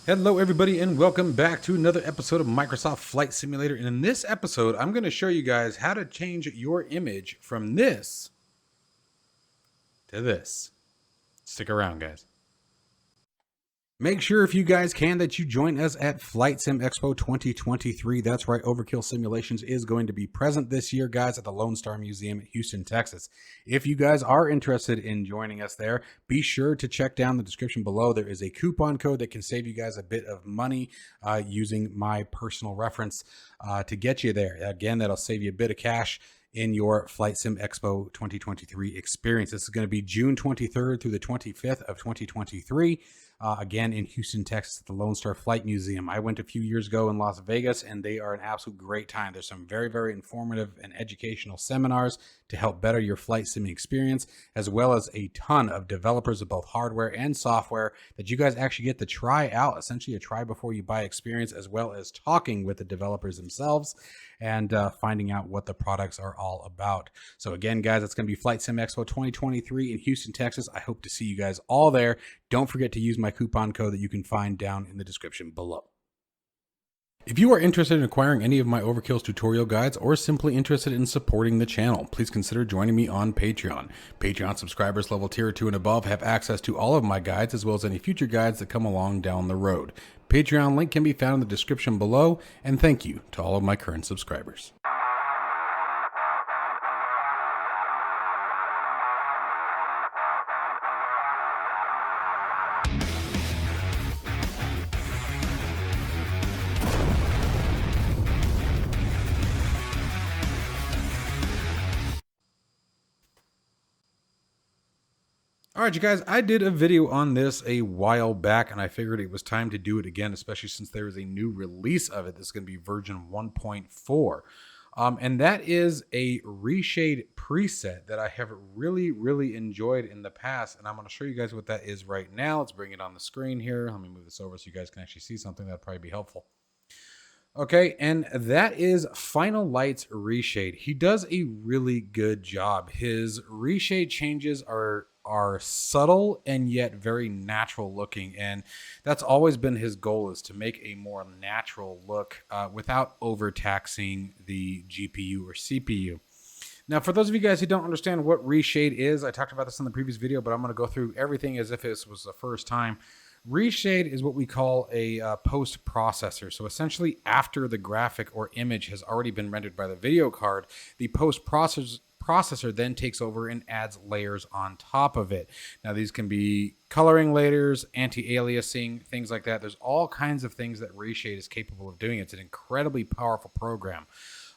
Hello everybody and welcome back to another episode of Microsoft Flight Simulator. And in this episode, I'm going to show you guys how to change your image from this to this. Stick around, guys. Make sure if you guys can that you join us at Flight Sim Expo 2023. That's right, Overkill Simulations is going to be present this year, guys, at the Lone Star Museum in Houston, Texas. If you guys are interested in joining us there, be sure to check down the description below. There is a coupon code that can save you guys a bit of money using my personal reference to get you there. Again, that'll save you a bit of cash in your Flight Sim Expo 2023 experience. This is going to be June 23rd through the 25th of 2023. Again, in Houston, Texas, at the Lone Star Flight Museum. I went a few years ago in Las Vegas, and they are an absolute great time. There's some very, very informative and educational seminars to help better your flight simming experience, as well as a ton of developers of both hardware and software that you guys actually get to try out, essentially a try before you buy experience, as well as talking with the developers themselves and finding out what the products are all about. So again, guys, it's going to be Flight Sim Expo 2023 in Houston, Texas. I hope to see you guys all there. Don't forget to use my coupon code that you can find down in the description below. If you are interested in acquiring any of my Overkills tutorial guides or simply interested in supporting the channel, please consider joining me on Patreon. Patreon subscribers level tier 2 and above have access to all of my guides as well as any future guides that come along down the road. Patreon link can be found in the description below, and thank you to all of my current subscribers. All right, you guys, I did a video on this a while back, and I figured it was time to do it again, especially since there is a new release of it. This is going to be version 1.4. And that is a ReShade preset that I have really enjoyed in the past. And I'm going to show you guys what that is right now. Let's bring it on the screen here. Let me move this over so you guys can actually see something. That'd probably be helpful. Okay, and that is FinalLight's ReShade. He does a really good job. His ReShade changes are subtle and yet very natural looking, and that's always been his goal, is to make a more natural look without overtaxing the GPU or CPU. Now, for those of you guys who don't understand what ReShade is, I talked about this in the previous video, but I'm going to go through everything as if this was the first time. ReShade is what we call a post processor. So essentially, after the graphic or image has already been rendered by the video card, the post processor then takes over and adds layers on top of it. Now, these can be coloring layers, anti-aliasing, things like that. There's all kinds of things that ReShade is capable of doing. It's an incredibly powerful program.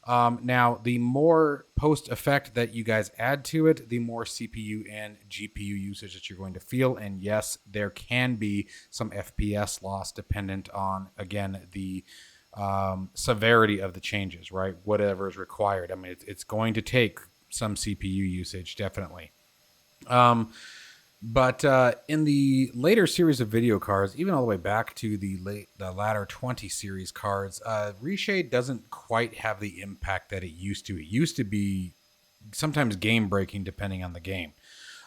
Now, the more post effect that you guys add to it, the more CPU and GPU usage that you're going to feel. And yes, there can be some FPS loss dependent on, again, the severity of the changes, right? Whatever is required. I mean, it's going to take some CPU usage, definitely. But in the later series of video cards, even all the way back to the latter 20 series cards, ReShade doesn't quite have the impact that it used to. It used to be sometimes game breaking depending on the game.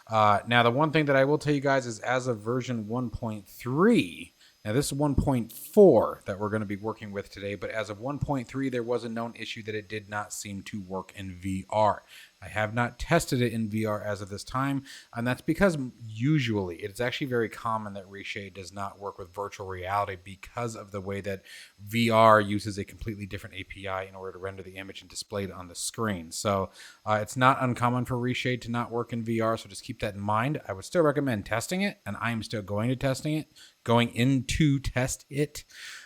Now, the one thing that I will tell you guys is, as of version 1.3, now this is 1.4 that we're going to be working with today, but as of 1.3, there was a known issue that it did not seem to work in VR. I have not tested it in VR as of this time, and that's because usually it's actually very common that ReShade does not work with virtual reality because of the way that VR uses a completely different API in order to render the image and display it on the screen. So it's not uncommon for ReShade to not work in VR, so just keep that in mind. I would still recommend testing it, and I am still going in to test it,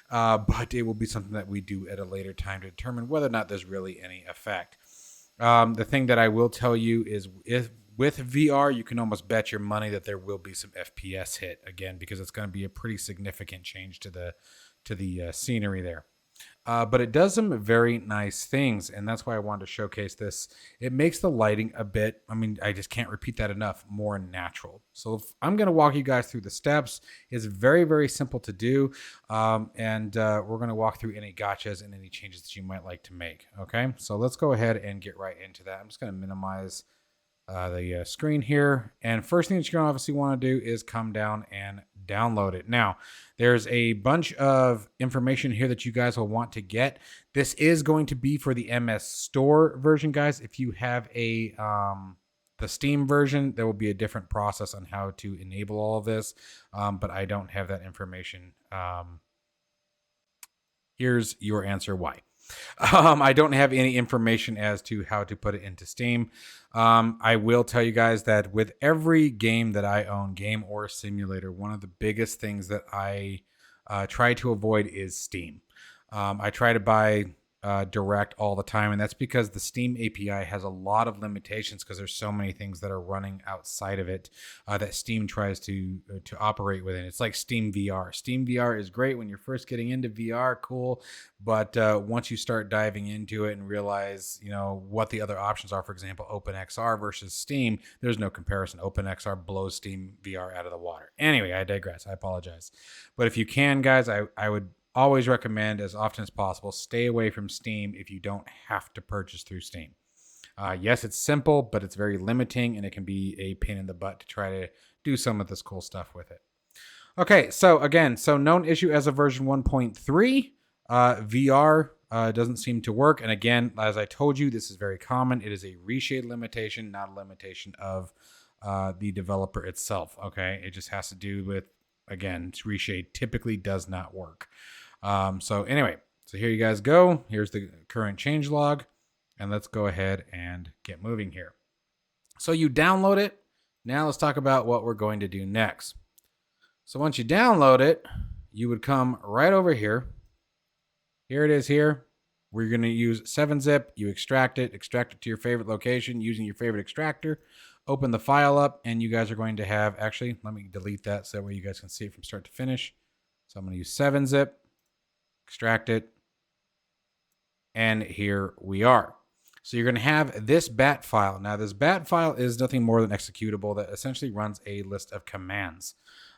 but it will be something that we do at a later time to determine whether or not there's really any effect. The thing that I will tell you is, with VR, you can almost bet your money that there will be some FPS hit again, because it's going to be a pretty significant change to the scenery there. But it does some very nice things, and that's why I wanted to showcase this. It makes the lighting a bit, I mean, I just can't repeat that enough, more natural. So I'm going to walk you guys through the steps. It's very simple to do, and we're going to walk through any gotchas and any changes that you might like to make. Okay, so let's go ahead and get right into that. I'm just going to minimize the screen here, and first thing that you're going to obviously want to do is come down and download it. Now, there's a bunch of information here that you guys will want to get. This is going to be for the MS Store version, guys. If you have a the Steam version, there will be a different process on how to enable all of this, but I don't have that information. Here's your answer why. I don't have any information as to how to put it into Steam. I will tell you guys that with every game that I own, game or simulator, one of the biggest things that I try to avoid is Steam. I try to buy direct all the time, and that's because the Steam API has a lot of limitations because there's so many things that are running outside of it that Steam tries to operate within. It's like Steam VR. Steam VR is great when you're first getting into VR, cool, but once you start diving into it and realize, you know, what the other options are, for example, OpenXR versus Steam, there's no comparison. OpenXR blows Steam VR out of the water. Anyway, I digress. I apologize. But if you can, guys, I would always recommend, as often as possible, stay away from Steam if you don't have to purchase through Steam. Yes, it's simple, but it's very limiting, and it can be a pain in the butt to try to do some of this cool stuff with it. Okay, so again, known issue as of version 1.3. VR doesn't seem to work. And again, as I told you, this is very common. It is a ReShade limitation, not a limitation of the developer itself. Okay, it just has to do with, again, ReShade typically does not work. So anyway, so here you guys go. Here's the current changelog, and let's go ahead and get moving here. So you download it. Now let's talk about what we're going to do next. So once you download it, you would come right over here. Here it is here. We're going to use 7-zip. You extract it to your favorite location using your favorite extractor. Open the file up, and you guys are going to have, actually, let me delete that so that way you guys can see it from start to finish. So I'm going to use 7-zip, extract it, and here we are. So you're going to have this bat file. Now, this bat file is nothing more than executable that essentially runs a list of commands.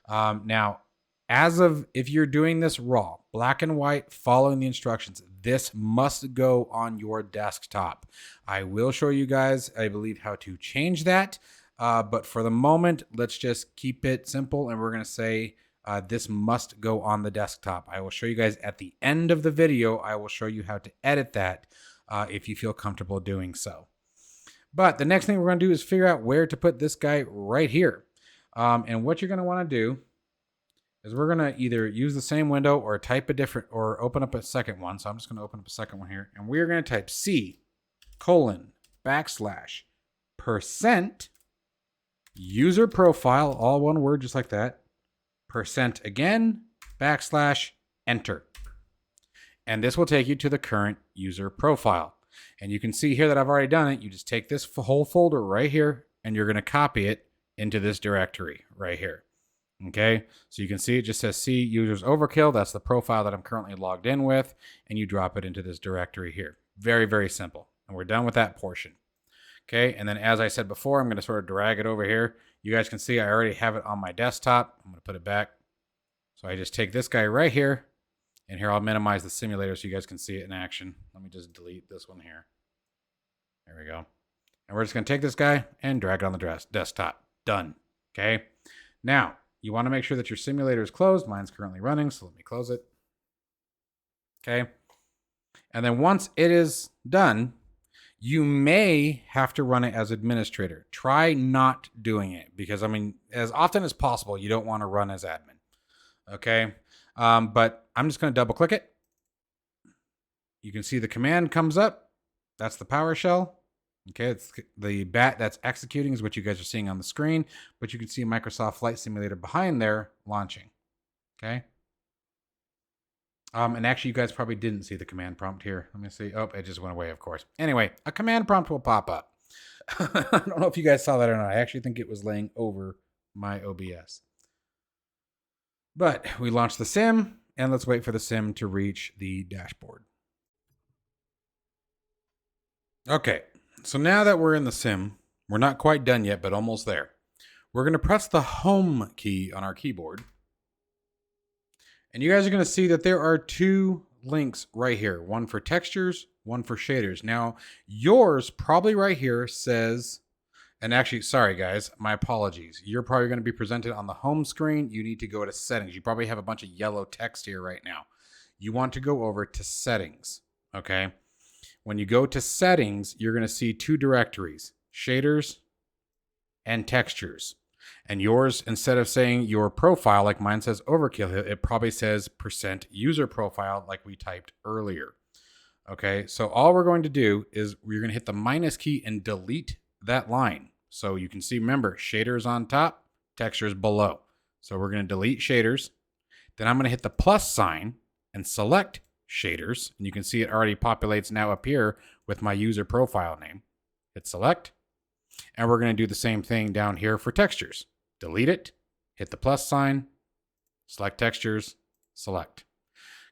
Now, as of, if you're doing this raw, black and white, following the instructions, this must go on your desktop. I will show you guys, I believe, how to change that. But for the moment, let's just keep it simple. And we're going to say this must go on the desktop. I will show you guys at the end of the video. I will show you how to edit that if you feel comfortable doing so. But the next thing we're going to do is figure out where to put this guy right here. And what you're going to want to do is we're going to either use the same window or type a different, or open up a second one. So I'm just going to open up a second one here, and we're going to type C:\% user profile, all one word, just like that, % again, \enter. And this will take you to the current user profile. And you can see here that I've already done it. You just take this whole folder right here, and you're going to copy it into this directory right here. Okay, so you can see it just says C users overkill. That's the profile that I'm currently logged in with, and you drop it into this directory here. Very, very simple. And we're done with that portion. Okay, and then as I said before, I'm going to sort of drag it over here. You guys can see I already have it on my desktop. I'm going to put it back. So I just take this guy right here, and here I'll minimize the simulator so you guys can see it in action. Let me just delete this one here. There we go. And we're just going to take this guy and drag it on the desktop. Done. Okay, now you want to make sure that your simulator is closed. Mine's currently running, so let me close it. Okay. And then once it is done, you may have to run it as administrator. Try not doing it because, I mean, as often as possible, you don't want to run as admin. Okay. But I'm just going to double click it. You can see the command comes up. That's the PowerShell. Okay, it's the bat that's executing is what you guys are seeing on the screen, but you can see Microsoft Flight Simulator behind there launching. Okay. And actually, you guys probably didn't see the command prompt here. Let me see. Oh, it just went away, of course. Anyway, a command prompt will pop up. I don't know if you guys saw that or not. I actually think it was laying over my OBS. But we launched the sim, and let's wait for the sim to reach the dashboard. Okay. So now that we're in the sim, we're not quite done yet, but almost there. We're going to press the home key on our keyboard. And you guys are going to see that there are two links right here. One for textures, one for shaders. Now, yours probably right here says And actually, sorry guys, my apologies. You're probably going to be presented on the home screen. You need to go to settings. You probably have a bunch of yellow text here right now. You want to go over to settings, okay? When you go to settings, you're going to see two directories, shaders and textures. And yours, instead of saying your profile, like mine says overkill, it probably says %user profile like we typed earlier. Okay, so all we're going to do is we're going to hit the minus key and delete that line. So you can see, remember, shaders on top, textures below. So we're going to delete shaders. Then I'm going to hit the plus sign and select shaders. And you can see it already populates now up here with my user profile name. Hit select. And we're going to do the same thing down here for textures. Delete it, hit the plus sign, select textures, select.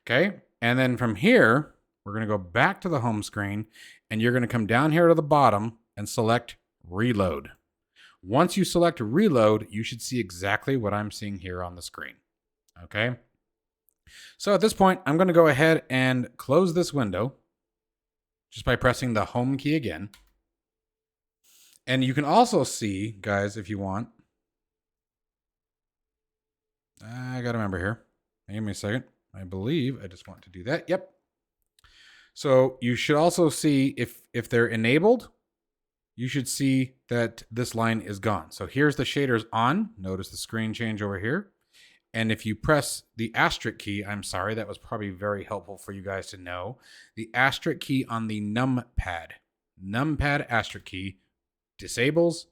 Okay, and then from here, we're going to go back to the home screen, and you're going to come down here to the bottom and select reload. Once you select reload, you should see exactly what I'm seeing here on the screen. Okay, so at this point, I'm going to go ahead and close this window just by pressing the home key again. And you can also see, guys, if you want, I got to remember here. Give me a second. I believe I just want to do that. Yep. So you should also see if they're enabled, you should see that this line is gone. So here's the shaders on. Notice the screen change over here. And if you press the asterisk key, I'm sorry, that was probably very helpful for you guys to know. The asterisk key on the numpad asterisk key disables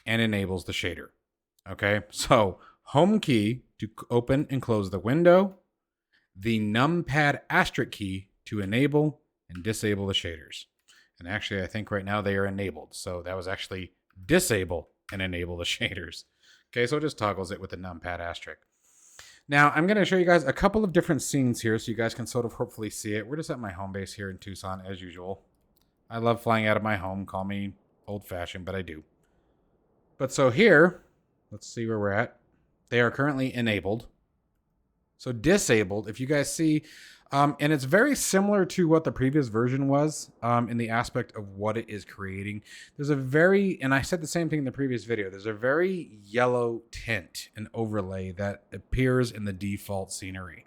and enables the shader. Okay, so home key to open and close the window, the numpad asterisk key to enable and disable the shaders. And actually, I think right now they are enabled. So that was actually disable and enable the shaders. Okay, so it just toggles it with the numpad asterisk. Now, I'm going to show you guys a couple of different scenes here so you guys can sort of hopefully see it. We're just at my home base here in Tucson as usual. I love flying out of my home. Call me old-fashioned, but I do. But so here, let's see where we're at. They are currently enabled. So disabled, if you guys see, and it's very similar to what the previous version was in the aspect of what it is creating. There's a very, and I said the same thing in the previous video, there's a very yellow tint and overlay that appears in the default scenery,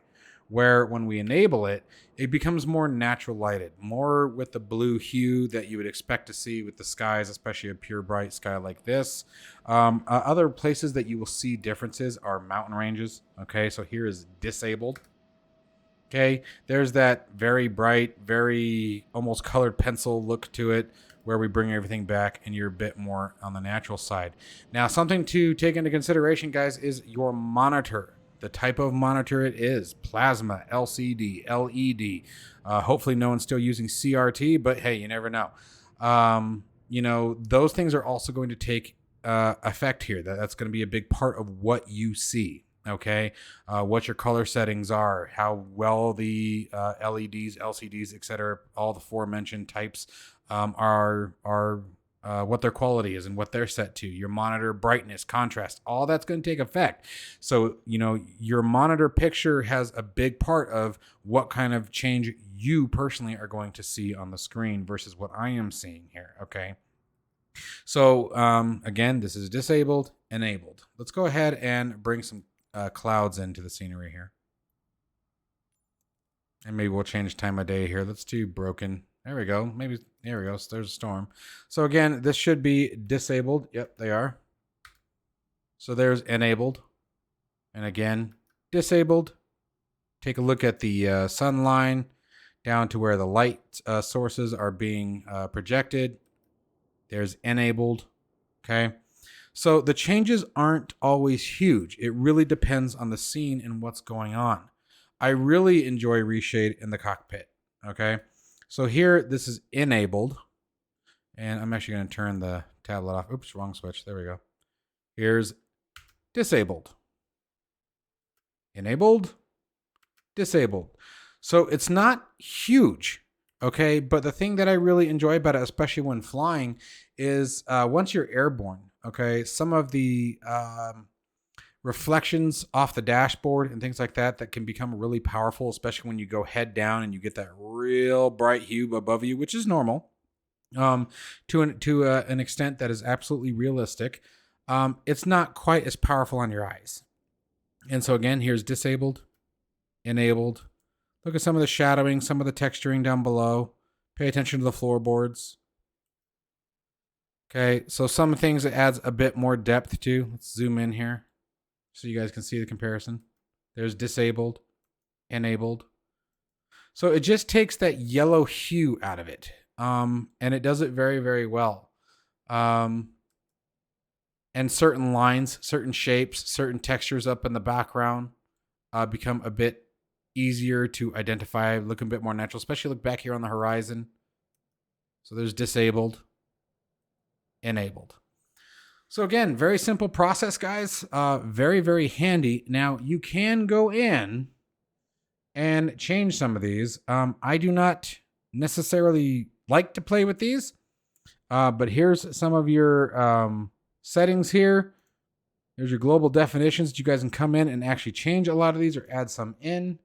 where when we enable it, it becomes more natural lighted, more with the blue hue that you would expect to see with the skies, especially a pure bright sky like this. Other places that you will see differences are mountain ranges. Okay, so here is disabled. Okay, there's that very bright, very almost colored pencil look to it where we bring everything back and you're a bit more on the natural side. Now, something to take into consideration, guys, is your monitor. The type of monitor it is, plasma, LCD, LED. Hopefully no one's still using CRT, but hey, you never know. You know, those things are also going to take effect here. That's going to be a big part of what you see. Okay, what your color settings are, how well the LEDs, LCDs, etc., all the aforementioned types are what their quality is and what they're set to. Your monitor brightness, contrast, all that's going to take effect. So, you know, your monitor picture has a big part of what kind of change you personally are going to see on the screen versus what I am seeing here. Okay. So, again, this is disabled, enabled. Let's go ahead and bring some clouds into the scenery here. And maybe we'll change time of day here. Let's do broken. There we go. Maybe, there we go. So there's a storm. So again, this should be disabled. Yep, they are. So there's enabled. And again, disabled. Take a look at the sun line down to where the light sources are being projected. There's enabled. Okay. So the changes aren't always huge. It really depends on the scene and what's going on. I really enjoy ReShade in the cockpit. Okay. So here, this is enabled. And I'm actually going to turn the tablet off. Oops, wrong switch. There we go. Here's disabled. Enabled. Disabled. So it's not huge. Okay. But the thing that I really enjoy about it, especially when flying, is once you're airborne, okay, some of the reflections off the dashboard and things like that can become really powerful, especially when you go head down and you get that real bright hue above you, which is normal. to an extent that is absolutely realistic. It's not quite as powerful on your eyes. And so again, here's disabled, enabled. Look at some of the shadowing, some of the texturing down below. Pay attention to the floorboards. Okay, so some things it adds a bit more depth to. Let's zoom in here so you guys can see the comparison. There's disabled, enabled. So it just takes that yellow hue out of it. And it does it very, very well. And certain lines, certain shapes, certain textures up in the background become a bit easier to identify, look a bit more natural, especially look back here on the horizon. So there's disabled, enabled. So again, very simple process, guys. Very, very handy. Now you can go in and change some of these. I do not necessarily like to play with these, but here's some of your settings here. There's your global definitions that you guys can come in and actually change a lot of these or add some in.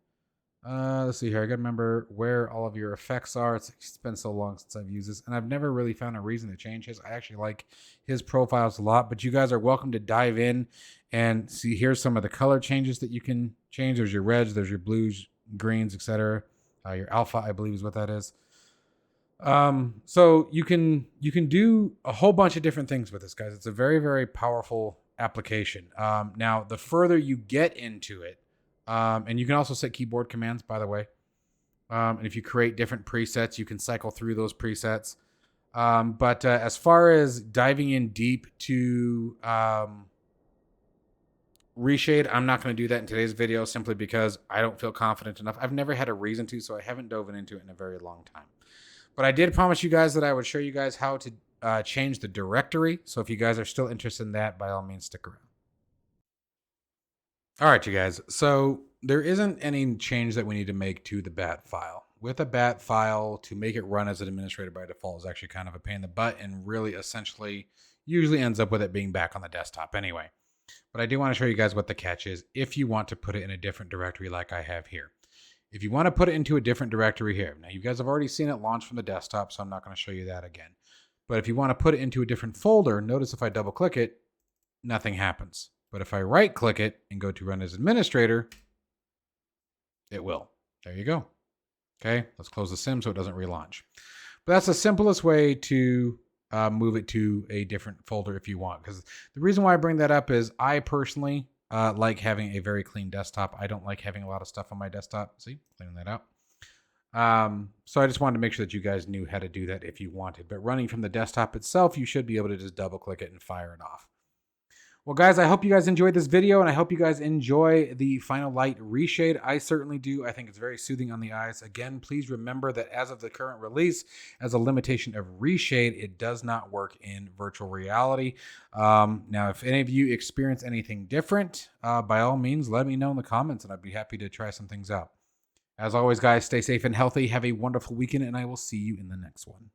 Let's see here. I got to remember where all of your effects are. It's been so long since I've used this, and I've never really found a reason to change his. I actually like his profiles a lot, but you guys are welcome to dive in and see. Here's some of the color changes that you can change. There's your reds, there's your blues, greens, etc. Your alpha, I believe, is what that is. So you can do a whole bunch of different things with this, guys. It's a very, very powerful application. Now, the further you get into it, and you can also set keyboard commands, by the way. And if you create different presets, you can cycle through those presets. But as far as diving in deep to ReShade, I'm not going to do that in today's video simply because I don't feel confident enough. I've never had a reason to, so I haven't dove into it in a very long time. But I did promise you guys that I would show you guys how to change the directory. So if you guys are still interested in that, by all means, stick around. All right, you guys. So there isn't any change that we need to make to the bat file. With a bat file, to make it run as an administrator by default is actually kind of a pain in the butt and really essentially usually ends up with it being back on the desktop anyway. But I do want to show you guys what the catch is if you want to put it in a different directory like I have here. If you want to put it into a different directory here, now you guys have already seen it launch from the desktop, so I'm not going to show you that again. But if you want to put it into a different folder, notice if I double click it, nothing happens. But if I right click it and go to run as administrator, it will. There you go. Okay, let's close the sim so it doesn't relaunch. But that's the simplest way to move it to a different folder if you want. Because the reason why I bring that up is I personally like having a very clean desktop. I don't like having a lot of stuff on my desktop. See, cleaning that out. So I just wanted to make sure that you guys knew how to do that if you wanted. But running from the desktop itself, you should be able to just double click it and fire it off. Well, guys, I hope you guys enjoyed this video, and I hope you guys enjoy the FinalLight ReShade. I certainly do. I think it's very soothing on the eyes. Again, please remember that as of the current release, as a limitation of ReShade, it does not work in virtual reality. Now, if any of you experience anything different, by all means, let me know in the comments, and I'd be happy to try some things out. As always, guys, stay safe and healthy. Have a wonderful weekend, and I will see you in the next one.